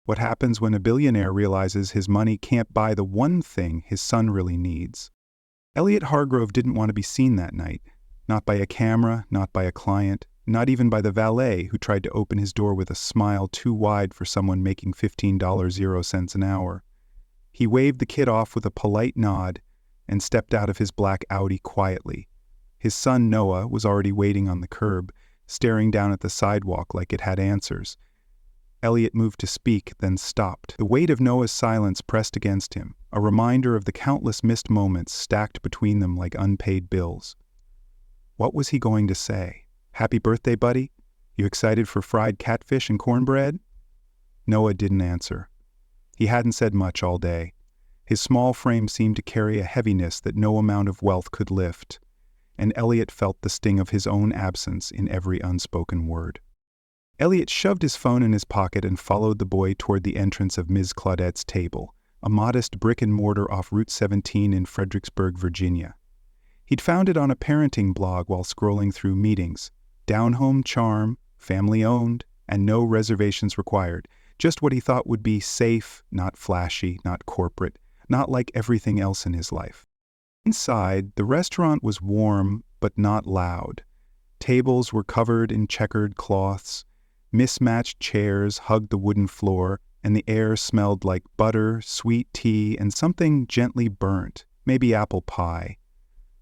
What happens when a billionaire realizes his money can't buy the one thing his son really needs? Elliot Hargrove didn't want to be seen that night. Not by a camera, not by a client, not even by the valet who tried to open his door with a smile too wide for someone making $15.00 an hour. He waved the kid off with a polite nod and stepped out of his black Audi quietly. His son Noah was already waiting on the curb, staring down at the sidewalk like it had answers. Elliot moved to speak, then stopped. The weight of Noah's silence pressed against him, a reminder of the countless missed moments stacked between them like unpaid bills. What was he going to say? "Happy birthday, buddy? You excited for fried catfish and cornbread?" Noah didn't answer. He hadn't said much all day. His small frame seemed to carry a heaviness that no amount of wealth could lift, and Elliot felt the sting of his own absence in every unspoken word. Elliot shoved his phone in his pocket and followed the boy toward the entrance of Ms. Claudette's table, a modest brick-and-mortar off Route 17 in Fredericksburg, Virginia. He'd found it on a parenting blog while scrolling through meetings. Down-home charm, family-owned, and no reservations required. Just what he thought would be safe, not flashy, not corporate, not like everything else in his life. Inside, the restaurant was warm but not loud. Tables were covered in checkered cloths. Mismatched chairs hugged the wooden floor, and the air smelled like butter, sweet tea, and something gently burnt, maybe apple pie.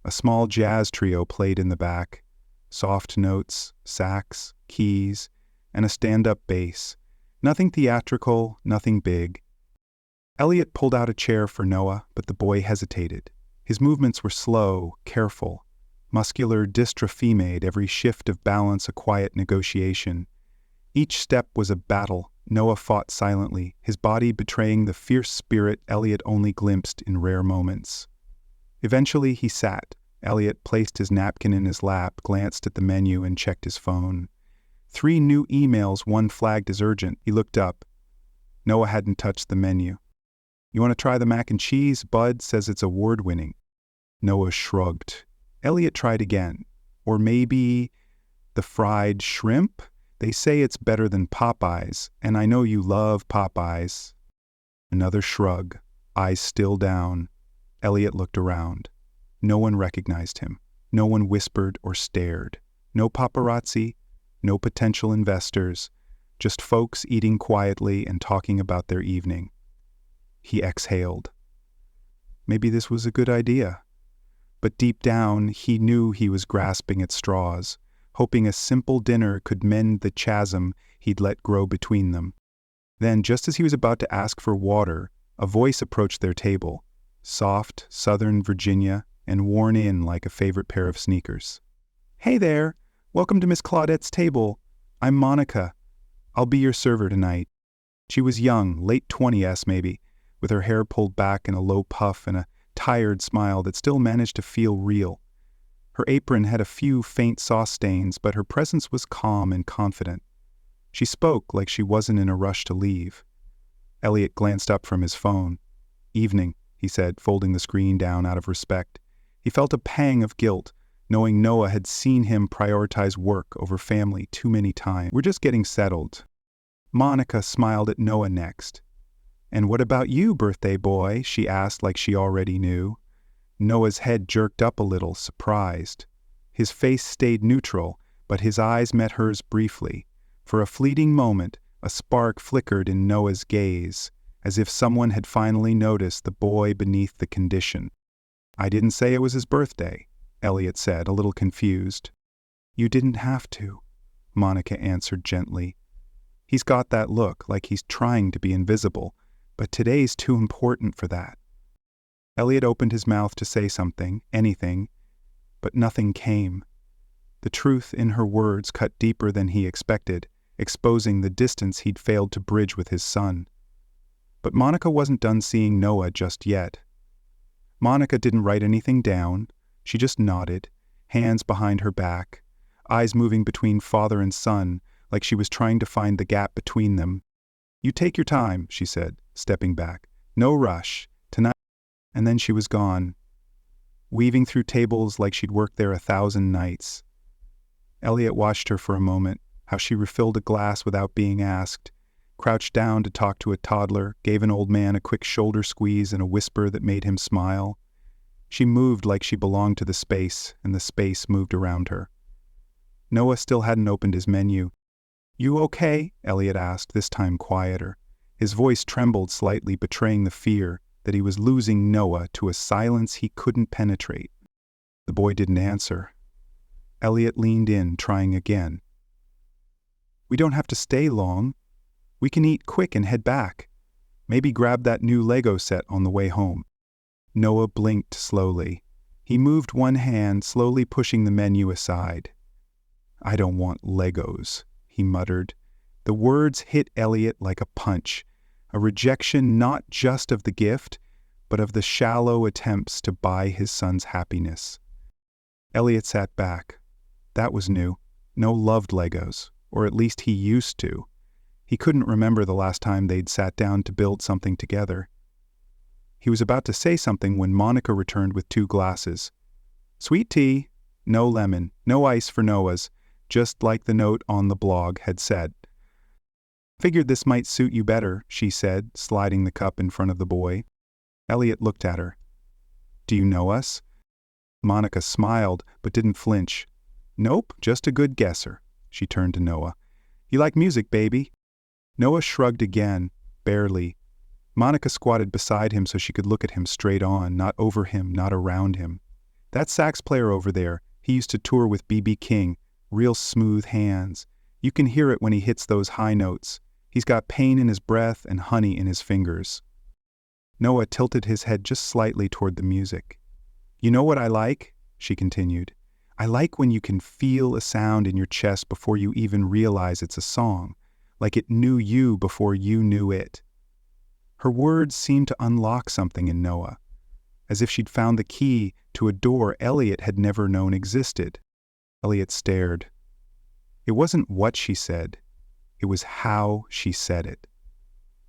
A small jazz trio played in the back. Soft notes, sax, keys, and a stand-up bass. Nothing theatrical, nothing big. Elliot pulled out a chair for Noah, but the boy hesitated. His movements were slow, careful. Muscular dystrophy made every shift of balance a quiet negotiation. Each step was a battle. Noah fought silently, his body betraying the fierce spirit Elliot only glimpsed in rare moments. Eventually he sat. Elliot placed his napkin in his lap, glanced at the menu, and checked his phone. 3 new emails, one flagged as urgent. He looked up. Noah hadn't touched the menu. "You want to try the mac and cheese? Bud says it's award-winning." Noah shrugged. Elliot tried again. "Or maybe the fried shrimp? They say it's better than Popeyes, and I know you love Popeyes." Another shrug, eyes still down. Elliot looked around. No one recognized him. No one whispered or stared. No paparazzi, no potential investors, just folks eating quietly and talking about their evening. He exhaled. Maybe this was a good idea. But deep down, he knew he was grasping at straws, hoping a simple dinner could mend the chasm he'd let grow between them. Then, just as he was about to ask for water, a voice approached their table, soft, Southern Virginia, and worn in like a favorite pair of sneakers. "Hey there! Welcome to Miss Claudette's table. I'm Monica. I'll be your server tonight." She was young, late 20s maybe, with her hair pulled back in a low puff and a tired smile that still managed to feel real. Her apron had a few faint sauce stains, but her presence was calm and confident. She spoke like she wasn't in a rush to leave. Elliot glanced up from his phone. "Evening," he said, folding the screen down out of respect. He felt a pang of guilt, knowing Noah had seen him prioritize work over family too many times. "We're just getting settled." Monica smiled at Noah next. "And what about you, birthday boy?" she asked like she already knew. Noah's head jerked up a little, surprised. His face stayed neutral, but his eyes met hers briefly. For a fleeting moment, a spark flickered in Noah's gaze, as if someone had finally noticed the boy beneath the condition. "I didn't say it was his birthday," Elliot said, a little confused. "You didn't have to," Monica answered gently. "He's got that look, like he's trying to be invisible, but today's too important for that." Elliot opened his mouth to say something, anything, but nothing came. The truth in her words cut deeper than he expected, exposing the distance he'd failed to bridge with his son. But Monica wasn't done seeing Noah just yet. Monica didn't write anything down. She just nodded, hands behind her back, eyes moving between father and son, like she was trying to find the gap between them. "You take your time," she said, stepping back. "No rush. Tonight." And then she was gone, weaving through tables like she'd worked there 1,000 nights. Elliot watched her for a moment, how she refilled a glass without being asked, crouched down to talk to a toddler, gave an old man a quick shoulder squeeze and a whisper that made him smile. She moved like she belonged to the space, and the space moved around her. Noah still hadn't opened his menu. "You okay?" Elliot asked, this time quieter. His voice trembled slightly, betraying the fear that he was losing Noah to a silence he couldn't penetrate. The boy didn't answer. Elliot leaned in, trying again. "We don't have to stay long. We can eat quick and head back. Maybe grab that new Lego set on the way home." Noah blinked slowly. He moved one hand, slowly pushing the menu aside. "I don't want Legos," he muttered. The words hit Elliot like a punch, a rejection not just of the gift, but of the shallow attempts to buy his son's happiness. Elliot sat back. That was new. No loved Legos, or at least he used to. He couldn't remember the last time they'd sat down to build something together. He was about to say something when Monica returned with 2 glasses. "Sweet tea, no lemon, no ice for Noah's, just like the note on the blog had said." "Figured this might suit you better," she said, sliding the cup in front of the boy. Elliot looked at her. "Do you know us?" Monica smiled, but didn't flinch. "Nope, just a good guesser." She turned to Noah. "You like music, baby?" Noah shrugged again, barely. Monica squatted beside him so she could look at him straight on, not over him, not around him. "That sax player over there, he used to tour with B.B. King. Real smooth hands. You can hear it when he hits those high notes. He's got pain in his breath and honey in his fingers." Noah tilted his head just slightly toward the music. "You know what I like?" she continued. "I like when you can feel a sound in your chest before you even realize it's a song, like it knew you before you knew it." Her words seemed to unlock something in Noah, as if she'd found the key to a door Elliot had never known existed. Elliot stared. It wasn't what she said, it was how she said it.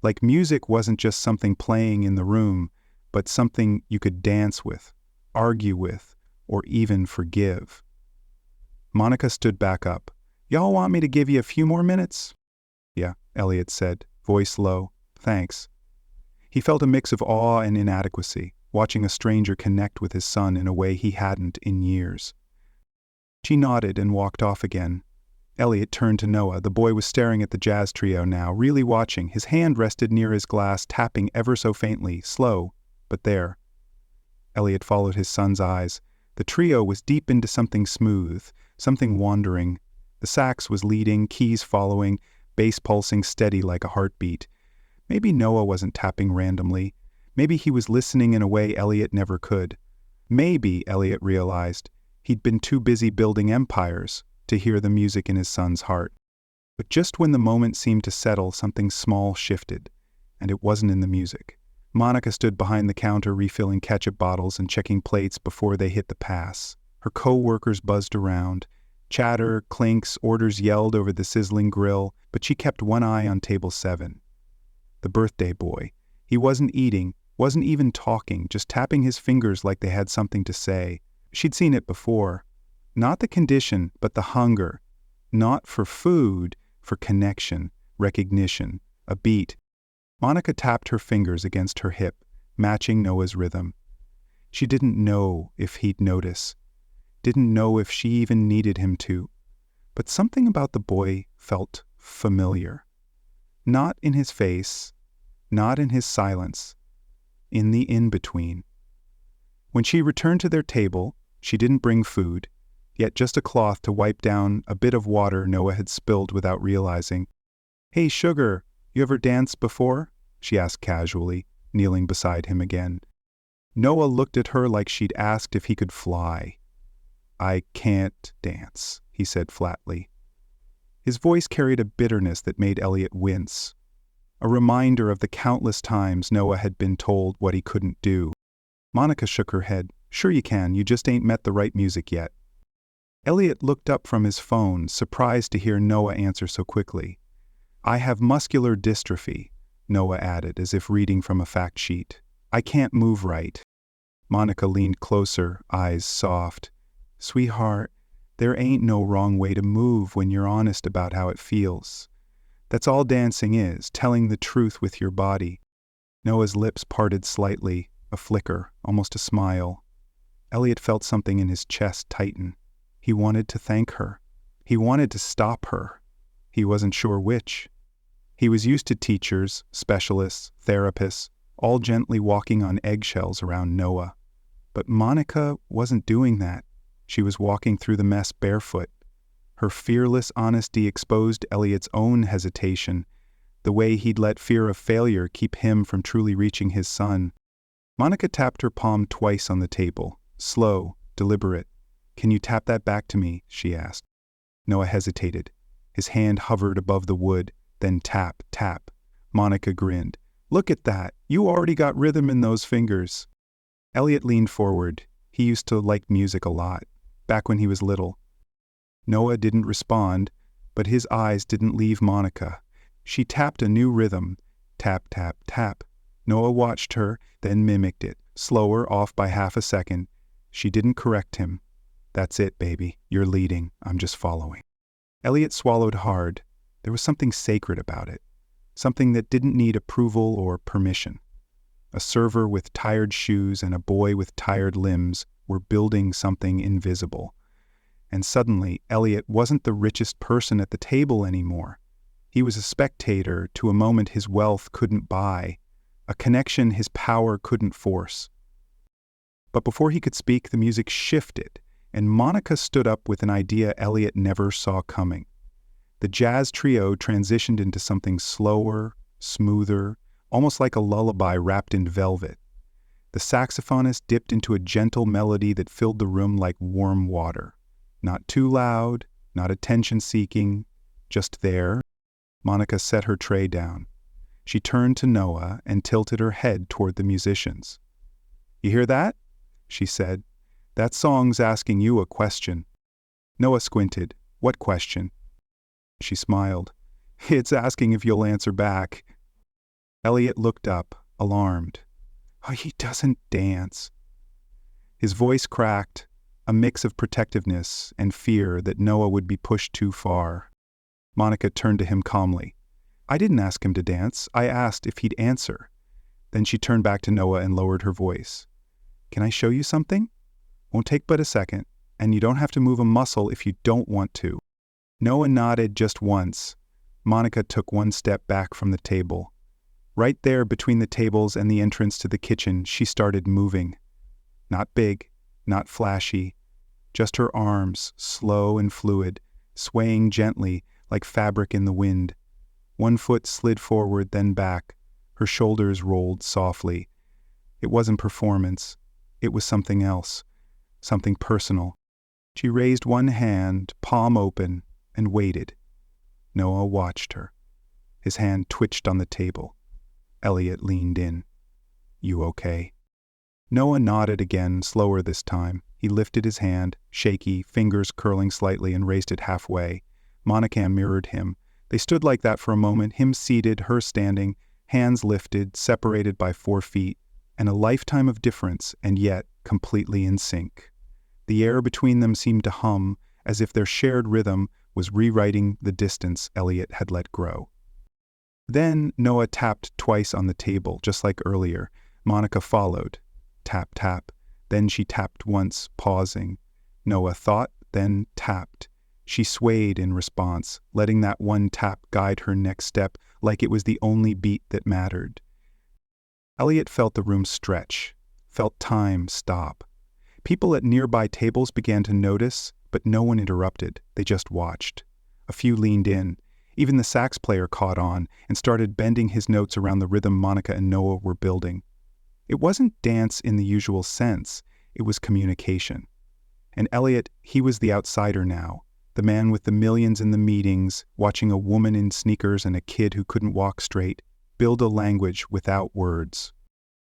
Like music wasn't just something playing in the room, but something you could dance with, argue with, or even forgive. Monica stood back up. "Y'all want me to give you a few more minutes?" "Yeah," Elliot said, voice low. "Thanks." He felt a mix of awe and inadequacy, watching a stranger connect with his son in a way he hadn't in years. She nodded and walked off again. Elliot turned to Noah. The boy was staring at the jazz trio now, really watching. His hand rested near his glass, tapping ever so faintly, slow, but there. Elliot followed his son's eyes. The trio was deep into something smooth, something wandering. The sax was leading, keys following, bass pulsing steady like a heartbeat. Maybe Noah wasn't tapping randomly. Maybe he was listening in a way Elliot never could. Maybe, Elliot realized, he'd been too busy building empires to hear the music in his son's heart. But just when the moment seemed to settle, something small shifted, and it wasn't in the music. Monica stood behind the counter refilling ketchup bottles and checking plates before they hit the pass. Her co-workers buzzed around. Chatter, clinks, orders yelled over the sizzling grill, but she kept one eye on table 7. The birthday boy. He wasn't eating, wasn't even talking, just tapping his fingers like they had something to say. She'd seen it before. Not the condition, but the hunger. Not for food, for connection, recognition, a beat. Monica tapped her fingers against her hip, matching Noah's rhythm. She didn't know if he'd notice. Didn't know if she even needed him to. But something about the boy felt familiar. Not in his face, not in his silence, in the in-between. When she returned to their table, she didn't bring food, yet just a cloth to wipe down a bit of water Noah had spilled without realizing. "Hey, sugar, you ever danced before?" she asked casually, kneeling beside him again. Noah looked at her like she'd asked if he could fly. "I can't dance," he said flatly. His voice carried a bitterness that made Elliot wince, a reminder of the countless times Noah had been told what he couldn't do. Monica shook her head. "Sure you can, you just ain't met the right music yet." Elliot looked up from his phone, surprised to hear Noah answer so quickly. "I have muscular dystrophy," Noah added, as if reading from a fact sheet. "I can't move right." Monica leaned closer, eyes soft. "Sweetheart, there ain't no wrong way to move when you're honest about how it feels. That's all dancing is, telling the truth with your body. Noah's lips parted slightly, a flicker, almost a smile. Elliot felt something in his chest tighten. He wanted to thank her. He wanted to stop her. He wasn't sure which. He was used to teachers, specialists, therapists, all gently walking on eggshells around Noah. But Monica wasn't doing that. She was walking through the mess barefoot. Her fearless honesty exposed Elliot's own hesitation, the way he'd let fear of failure keep him from truly reaching his son. Monica tapped her palm twice on the table, slow, deliberate. "Can you tap that back to me?" she asked. Noah hesitated. His hand hovered above the wood, then tap, tap. Monica grinned. "Look at that. You already got rhythm in those fingers." Elliot leaned forward. He used to like music a lot, back when he was little. Noah didn't respond, but his eyes didn't leave Monica. She tapped a new rhythm. Tap, tap, tap. Noah watched her, then mimicked it, slower, off by half a second. She didn't correct him. "That's it, baby. You're leading. I'm just following." Elliot swallowed hard. There was something sacred about it. Something that didn't need approval or permission. A server with tired shoes and a boy with tired limbs were building something invisible. And suddenly, Elliot wasn't the richest person at the table anymore. He was a spectator to a moment his wealth couldn't buy, a connection his power couldn't force. But before he could speak, the music shifted, and Monica stood up with an idea Elliot never saw coming. The jazz trio transitioned into something slower, smoother, almost like a lullaby wrapped in velvet. The saxophonist dipped into a gentle melody that filled the room like warm water. Not too loud, not attention-seeking, just there. Monica set her tray down. She turned to Noah and tilted her head toward the musicians. "You hear that?" she said. "That song's asking you a question." Noah squinted. "What question?" She smiled. "It's asking if you'll answer back." Elliot looked up, alarmed. "Oh, he doesn't dance." His voice cracked, a mix of protectiveness and fear that Noah would be pushed too far. Monica turned to him calmly. "I didn't ask him to dance. I asked if he'd answer." Then she turned back to Noah and lowered her voice. "Can I show you something? Won't take but a second, and you don't have to move a muscle if you don't want to." Noah nodded just once. Monica took one step back from the table. Right there between the tables and the entrance to the kitchen, she started moving. Not big, not flashy, just her arms, slow and fluid, swaying gently like fabric in the wind. One foot slid forward, then back. Her shoulders rolled softly. It wasn't performance. It was something else, something personal. She raised one hand, palm open, and waited. Noah watched her. His hand twitched on the table. Elliot leaned in. "You okay?" Noah nodded again, slower this time. He lifted his hand, shaky, fingers curling slightly, and raised it halfway. Monica mirrored him. They stood like that for a moment, him seated, her standing, hands lifted, separated by 4 feet, and a lifetime of difference, and yet completely in sync. The air between them seemed to hum, as if their shared rhythm was rewriting the distance Elliot had let grow. Then Noah tapped twice on the table, just like earlier. Monica followed. Tap, tap. Then she tapped once, pausing. Noah thought, then tapped. She swayed in response, letting that one tap guide her next step like it was the only beat that mattered. Elliot felt the room stretch, felt time stop. People at nearby tables began to notice, but no one interrupted. They just watched. A few leaned in. Even the sax player caught on and started bending his notes around the rhythm Monica and Noah were building. It wasn't dance in the usual sense. It was communication. And Elliot, he was the outsider now, the man with the millions in the meetings, watching a woman in sneakers and a kid who couldn't walk straight build a language without words.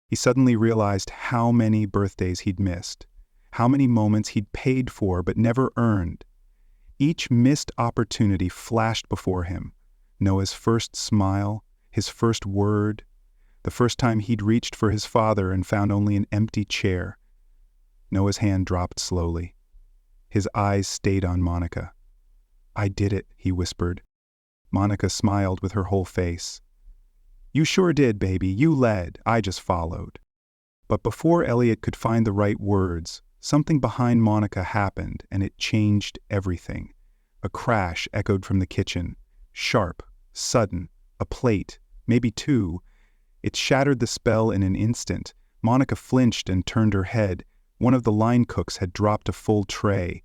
He suddenly realized how many birthdays he'd missed, how many moments he'd paid for but never earned. Each missed opportunity flashed before him. Noah's first smile, his first word, the first time he'd reached for his father and found only an empty chair. Noah's hand dropped slowly. His eyes stayed on Monica. "I did it," he whispered. Monica smiled with her whole face. You sure did, baby. You led. I just followed. But before Elliot could find the right words, something behind Monica happened, and it changed everything. A crash echoed from the kitchen. Sharp, sudden, a plate, maybe two. It shattered the spell in an instant. Monica flinched and turned her head. One of the line cooks had dropped a full tray.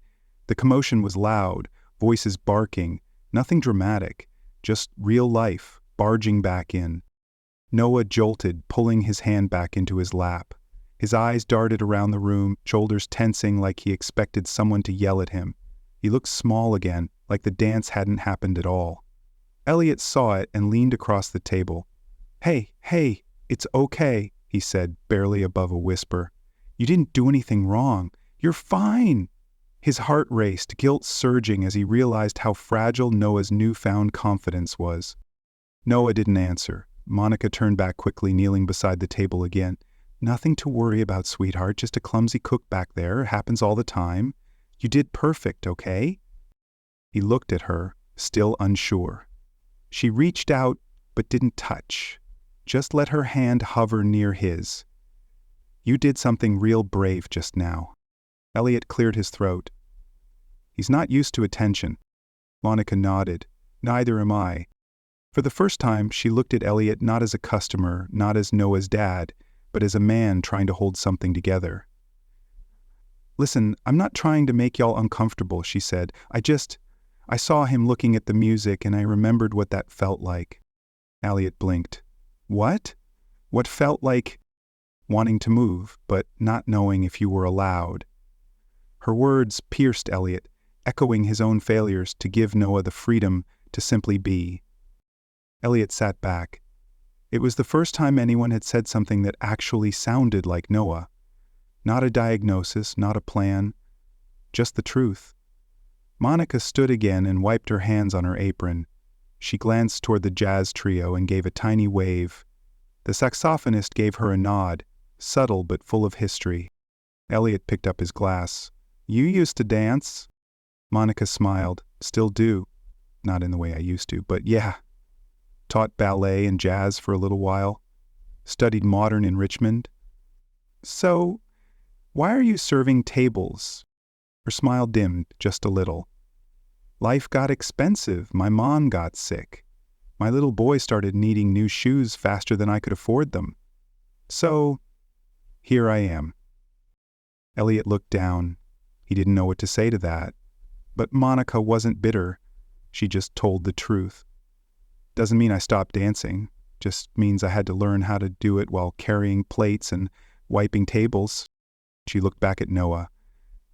The commotion was loud, voices barking, nothing dramatic, just real life, barging back in. Noah jolted, pulling his hand back into his lap. His eyes darted around the room, shoulders tensing like he expected someone to yell at him. He looked small again, like the dance hadn't happened at all. Elliot saw it and leaned across the table. Hey, it's okay, he said, barely above a whisper. You didn't do anything wrong. You're fine. His heart raced, guilt surging as he realized how fragile Noah's newfound confidence was. Noah didn't answer. Monica turned back quickly, kneeling beside the table again. Nothing to worry about, sweetheart, just a clumsy cook back there. It happens all the time. You did perfect, okay? He looked at her, still unsure. She reached out, but didn't touch. Just let her hand hover near his. You did something real brave just now. Elliot cleared his throat. He's not used to attention. Monica nodded. Neither am I. For the first time, she looked at Elliot not as a customer, not as Noah's dad, but as a man trying to hold something together. Listen, I'm not trying to make y'all uncomfortable, she said. I saw him looking at the music and I remembered what that felt like. Elliot blinked. What? What felt like? Wanting to move, but not knowing if you were allowed. Her words pierced Elliot, echoing his own failures to give Noah the freedom to simply be. Elliot sat back. It was the first time anyone had said something that actually sounded like Noah. Not a diagnosis, not a plan, just the truth. Monica stood again and wiped her hands on her apron. She glanced toward the jazz trio and gave a tiny wave. The saxophonist gave her a nod, subtle but full of history. Elliot picked up his glass. You used to dance? Monica smiled. Still do. Not in the way I used to, but yeah. Taught ballet and jazz for a little while. Studied modern in Richmond. So, why are you serving tables? Her smile dimmed just a little. Life got expensive. My mom got sick. My little boy started needing new shoes faster than I could afford them. So, here I am. Elliot looked down. He didn't know what to say to that. But Monica wasn't bitter. She just told the truth. Doesn't mean I stopped dancing. Just means I had to learn how to do it while carrying plates and wiping tables. She looked back at Noah.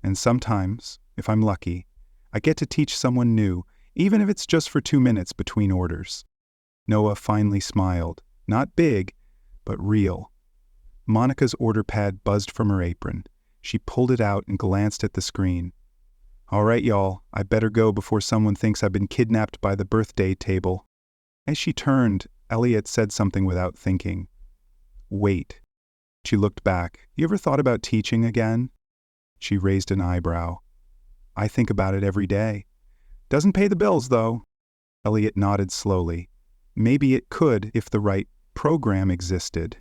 And sometimes, if I'm lucky, I get to teach someone new, even if it's just for 2 minutes between orders. Noah finally smiled. Not big, but real. Monica's order pad buzzed from her apron. She pulled it out and glanced at the screen. All right, y'all, I better go before someone thinks I've been kidnapped by the birthday table. As she turned, Elliot said something without thinking. Wait. She looked back. You ever thought about teaching again? She raised an eyebrow. I think about it every day. Doesn't pay the bills, though. Elliot nodded slowly. Maybe it could if the right program existed.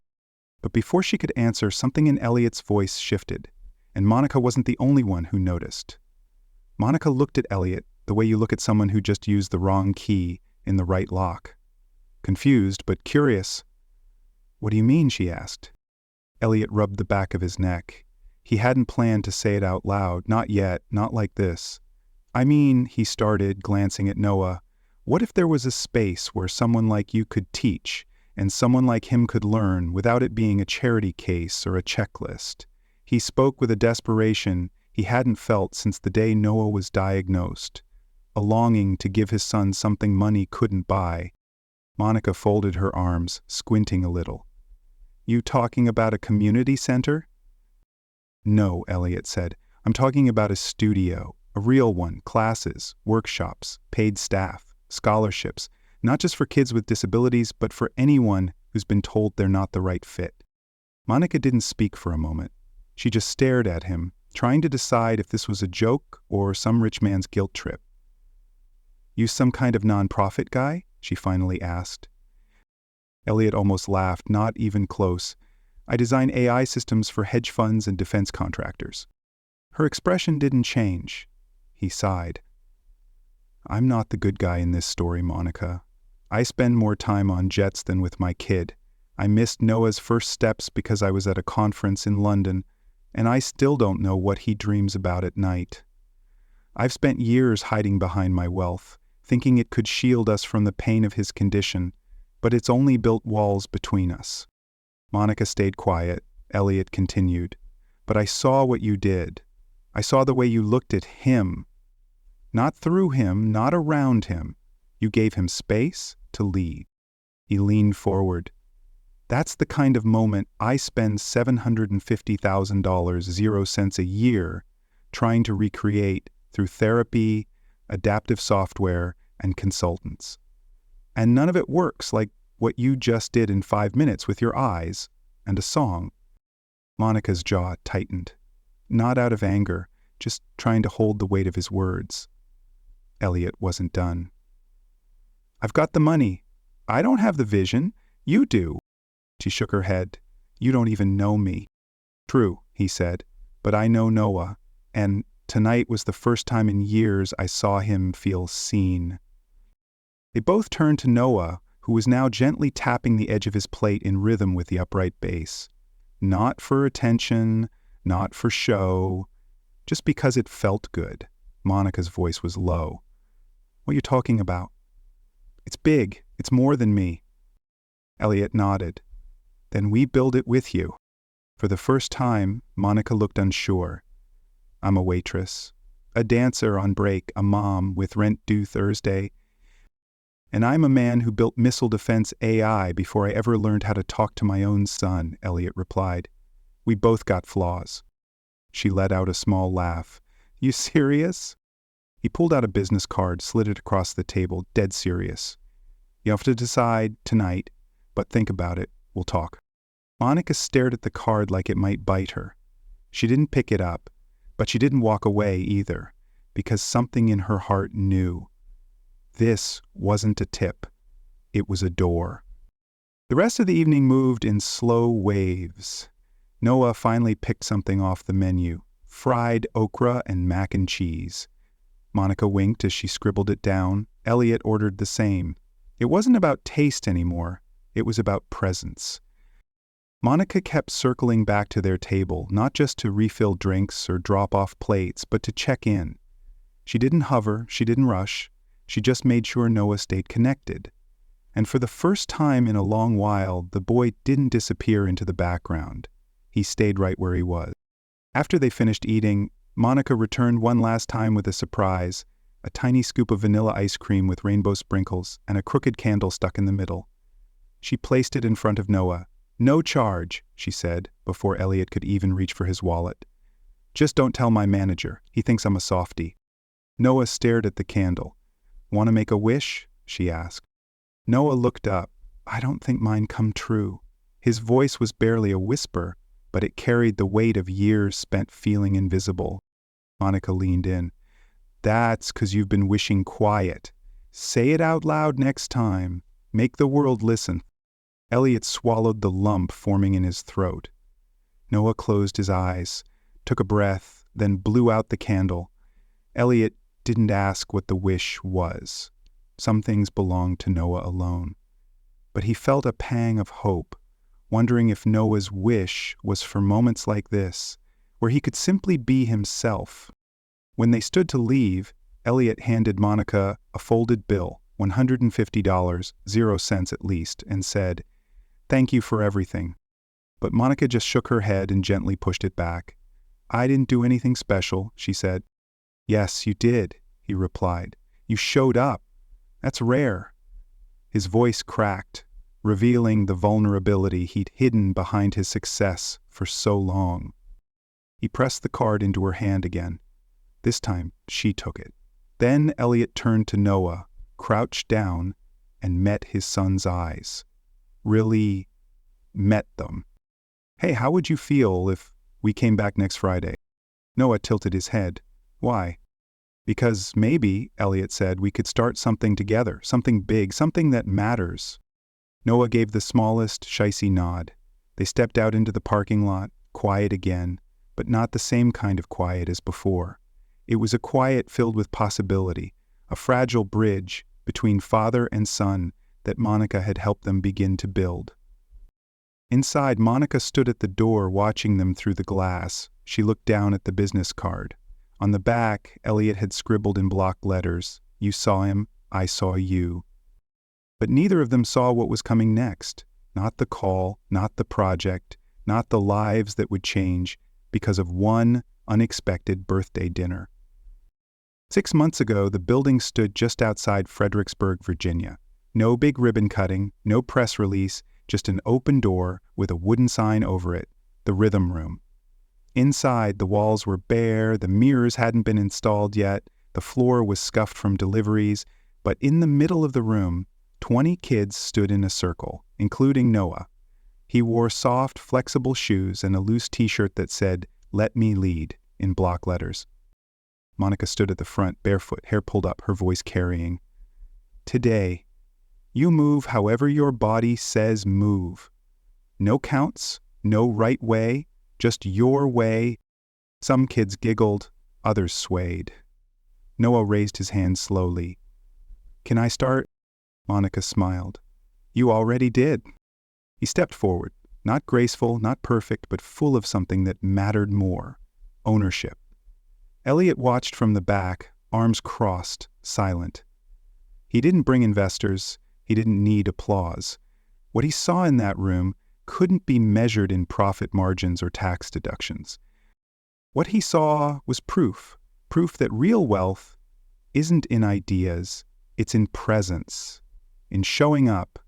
But before she could answer, something in Elliot's voice shifted, and Monica wasn't the only one who noticed. Monica looked at Elliot the way you look at someone who just used the wrong key in the right lock. Confused, but curious. What do you mean? She asked. Elliot rubbed the back of his neck. He hadn't planned to say it out loud, not yet, not like this. I mean, he started, glancing at Noah, what if there was a space where someone like you could teach, and someone like him could learn without it being a charity case or a checklist? He spoke with a desperation he hadn't felt since the day Noah was diagnosed, a longing to give his son something money couldn't buy. Monica folded her arms, squinting a little. You talking about a community center? No, Elliot said. I'm talking about a studio, a real one, classes, workshops, paid staff, scholarships, not just for kids with disabilities, but for anyone who's been told they're not the right fit. Monica didn't speak for a moment. She just stared at him, trying to decide if this was a joke or some rich man's guilt trip. You some kind of nonprofit guy? she finally asked. Elliot almost laughed, not even close. I design AI systems for hedge funds and defense contractors. Her expression didn't change. He sighed. I'm not the good guy in this story, Monica. I spend more time on jets than with my kid. I missed Noah's first steps because I was at a conference in London, and I still don't know what he dreams about at night. I've spent years hiding behind my wealth, thinking it could shield us from the pain of his condition, but it's only built walls between us. Monica stayed quiet. Elliot continued. But I saw what you did. I saw the way you looked at him. Not through him, not around him. You gave him space to lead. He leaned forward. That's the kind of moment I spend $750,000, 0 cents a year, trying to recreate through therapy, adaptive software, and consultants. And none of it works like what you just did in 5 minutes with your eyes and a song. Monica's jaw tightened. Not out of anger, just trying to hold the weight of his words. Elliot wasn't done. I've got the money. I don't have the vision. You do. She shook her head. You don't even know me. True, he said, but I know Noah, and tonight was the first time in years I saw him feel seen. They both turned to Noah, who was now gently tapping the edge of his plate in rhythm with the upright bass. Not for attention, not for show, just because it felt good. Monica's voice was low. What are you talking about? It's big. It's more than me. Elliot nodded. Then we build it with you. For the first time, Monica looked unsure. I'm a waitress, a dancer on break, a mom with rent due Thursday. And I'm a man who built missile defense AI before I ever learned how to talk to my own son, Elliot replied. We both got flaws. She let out a small laugh. You serious? He pulled out a business card, slid it across the table, dead serious. You have to decide tonight, but think about it. We'll talk. Monica stared at the card like it might bite her. She didn't pick it up, but she didn't walk away either, because something in her heart knew. This wasn't a tip. It was a door. The rest of the evening moved in slow waves. Noah finally picked something off the menu, fried okra and mac and cheese. Monica winked as she scribbled it down. Elliot ordered the same. It wasn't about taste anymore. It was about presence. Monica kept circling back to their table, not just to refill drinks or drop off plates, but to check in. She didn't hover, she didn't rush. She just made sure Noah stayed connected. And for the first time in a long while, the boy didn't disappear into the background. He stayed right where he was. After they finished eating, Monica returned one last time with a surprise, a tiny scoop of vanilla ice cream with rainbow sprinkles and a crooked candle stuck in the middle. She placed it in front of Noah. No charge, she said, before Elliot could even reach for his wallet. Just don't tell my manager. He thinks I'm a softie. Noah stared at the candle. Want to make a wish? She asked. Noah looked up. I don't think mine come true. His voice was barely a whisper, but it carried the weight of years spent feeling invisible. Monica leaned in. That's 'cause you've been wishing quiet. Say it out loud next time. Make the world listen. Elliot swallowed the lump forming in his throat. Noah closed his eyes, took a breath, then blew out the candle. Elliot didn't ask what the wish was. Some things belonged to Noah alone. But he felt a pang of hope, wondering if Noah's wish was for moments like this, where he could simply be himself. When they stood to leave, Elliot handed Monica a folded bill, $150, 0 cents at least, and said, Thank you for everything. But Monica just shook her head and gently pushed it back. I didn't do anything special, she said. Yes, you did, he replied. You showed up. That's rare. His voice cracked, revealing the vulnerability he'd hidden behind his success for so long. He pressed the card into her hand again. This time, she took it. Then Elliot turned to Noah, crouched down, and met his son's eyes. Really met them. Hey, how would you feel if we came back next Friday? Noah tilted his head. Why? Because maybe, Elliot said, we could start something together, something big, something that matters. Noah gave the smallest, shicey nod. They stepped out into the parking lot, quiet again, but not the same kind of quiet as before. It was a quiet filled with possibility, a fragile bridge between father and son that Monica had helped them begin to build. Inside, Monica stood at the door watching them through the glass. She looked down at the business card. On the back, Elliot had scribbled in block letters, "You saw him, I saw you." But neither of them saw what was coming next. Not the call, not the project, not the lives that would change because of one unexpected birthday dinner. 6 months ago, the building stood just outside Fredericksburg, Virginia. No big ribbon cutting, no press release, just an open door with a wooden sign over it, the Rhythm Room. Inside, the walls were bare, the mirrors hadn't been installed yet, the floor was scuffed from deliveries, but in the middle of the room, 20 kids stood in a circle, including Noah. He wore soft, flexible shoes and a loose t-shirt that said, "Let me lead," in block letters. Monica stood at the front, barefoot, hair pulled up, her voice carrying. "Today, you move however your body says move. No counts, no right way, just your way." Some kids giggled, others swayed. Noah raised his hand slowly. "Can I start?" Monica smiled. "You already did." He stepped forward, not graceful, not perfect, but full of something that mattered more: ownership. Elliot watched from the back, arms crossed, silent. He didn't bring investors. He didn't need applause. What he saw in that room couldn't be measured in profit margins or tax deductions. What he saw was proof that real wealth isn't in ideas, it's in presence, in showing up,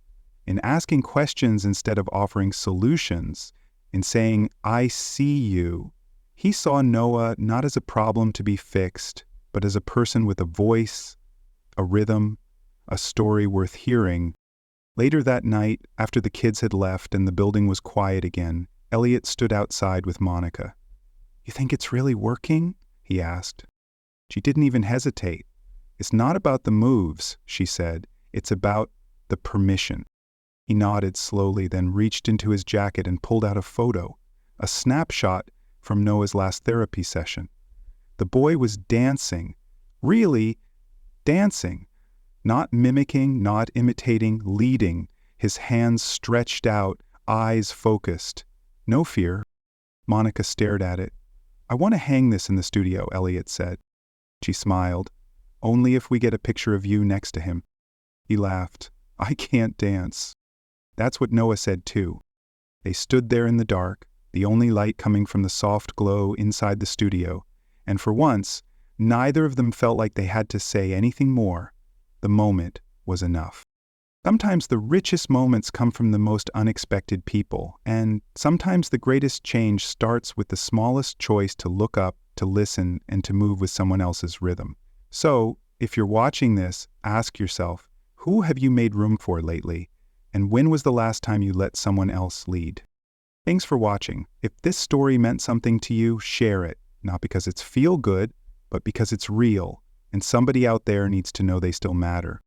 in asking questions instead of offering solutions, in saying, "I see you." He saw Noah not as a problem to be fixed, but as a person with a voice, a rhythm, a story worth hearing. Later that night, after the kids had left and the building was quiet again, Elliot stood outside with Monica. "You think it's really working?" he asked. She didn't even hesitate. "It's not about the moves," she said. "It's about the permission." He nodded slowly, then reached into his jacket and pulled out a photo, a snapshot from Noah's last therapy session. The boy was dancing, really dancing, not mimicking, not imitating, leading, his hands stretched out, eyes focused. No fear. Monica stared at it. "I want to hang this in the studio," Elliot said. She smiled. "Only if we get a picture of you next to him." He laughed. "I can't dance." That's what Noah said too. They stood there in the dark, the only light coming from the soft glow inside the studio, and for once, neither of them felt like they had to say anything more. The moment was enough. Sometimes the richest moments come from the most unexpected people, and sometimes the greatest change starts with the smallest choice to look up, to listen, and to move with someone else's rhythm. So, if you're watching this, ask yourself, who have you made room for lately? And when was the last time you let someone else lead? Thanks for watching. If this story meant something to you, share it. Not because it's feel good, but because it's real, and somebody out there needs to know they still matter.